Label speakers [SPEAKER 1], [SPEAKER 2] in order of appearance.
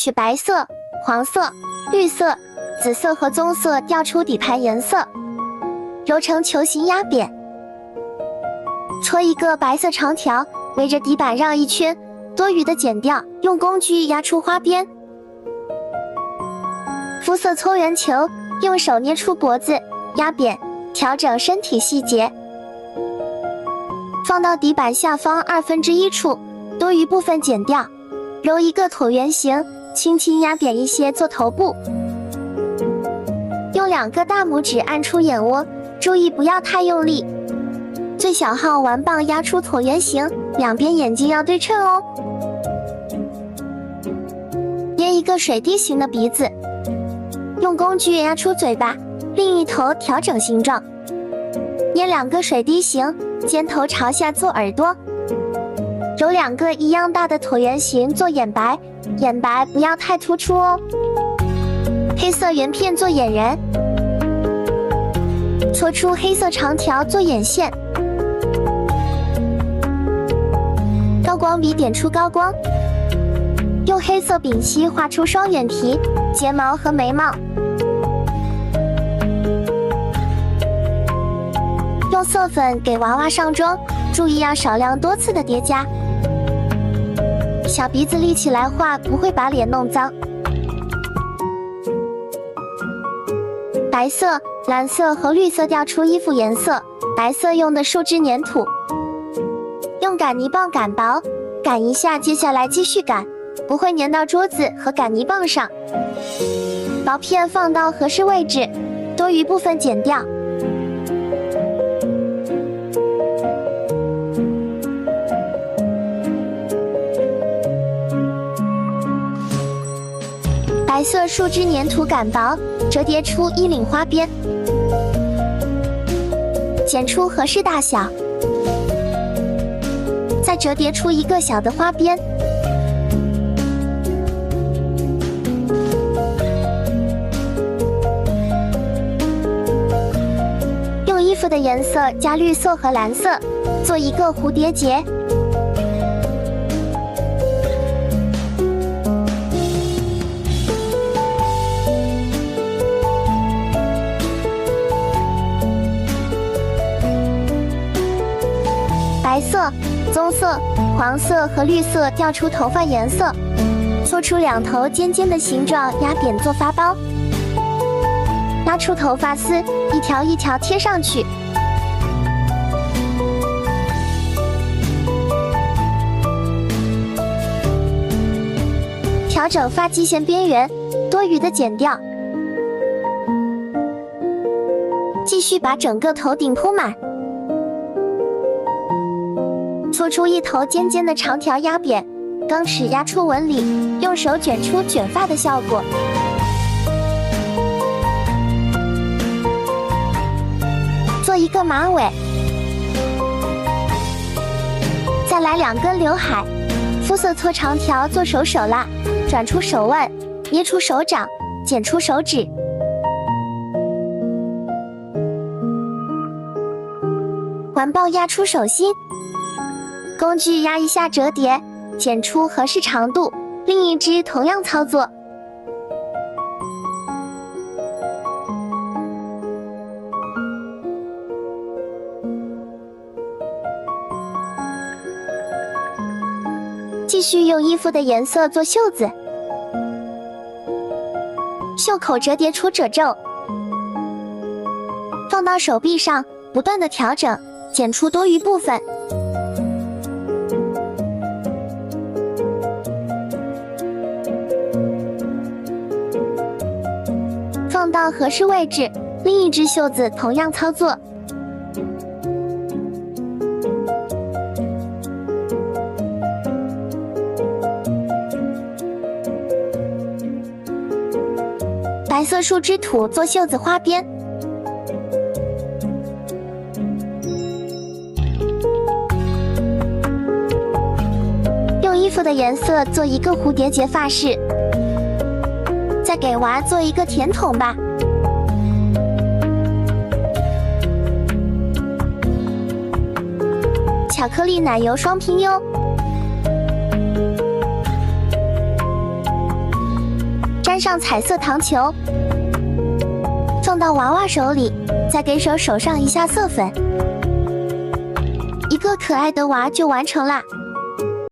[SPEAKER 1] 取白色、黄色、绿色、紫色和棕色调出底盘颜色，揉成球形压扁。戳一个白色长条，围着底板绕一圈，多余的剪掉，用工具压出花边。肤色搓圆球，用手捏出脖子，压扁，调整身体细节。放到底板下方1/2处，多余部分剪掉，揉一个椭圆形，轻轻压扁一些做头部。用2个大拇指按出眼窝，注意不要太用力。最小号玩棒压出椭圆形，两边眼睛要对称哦。捏一个水滴形的鼻子，用工具压出嘴巴，另一头调整形状。捏2个水滴形，尖头朝下做耳朵。揉2个一样大的椭圆形做眼白，眼白不要太突出哦。黑色圆片做眼仁，搓出黑色长条做眼线。高光笔点出高光，用黑色丙烯画出双眼皮、睫毛和眉毛。用色粉给娃娃上妆，注意要少量多次的叠加。小鼻子立起来画，不会把脸弄脏。白色、蓝色和绿色调出衣服颜色，白色用的树脂粘土。用擀泥棒擀薄，擀一下，接下来继续擀，不会粘到桌子和擀泥棒上。薄片放到合适位置，多余部分剪掉。白色树脂粘土擀薄，折叠出衣领花边，剪出合适大小，再折叠出一个小的花边。用衣服的颜色加绿色和蓝色，做一个蝴蝶结。白色、棕色、黄色和绿色调出头发颜色，搓出2头尖尖的形状，压扁做发包。拉出头发丝，一条一条贴上去。调整发际线边缘，多余的剪掉。继续把整个头顶铺满。搓出一头尖尖的长条压扁，钢尺压出纹理，用手卷出卷发的效果。做一个马尾，再来2根刘海，肤色搓长条做手蜡，转出手腕，捏出手掌，剪出手指。环抱压出手心。工具压一下折叠，剪出合适长度，另一只同样操作。继续用衣服的颜色做袖子，袖口折叠出褶皱，放到手臂上，不断的调整，剪出多余部分。放到合适位置，另一只袖子同样操作。白色树脂土做袖子花边，用衣服的颜色做一个蝴蝶结发饰。再给娃做一个甜筒吧。巧克力奶油双拼哟。上彩色糖球，送到娃娃手里，再给手上一下色粉，一个可爱的娃就完成啦。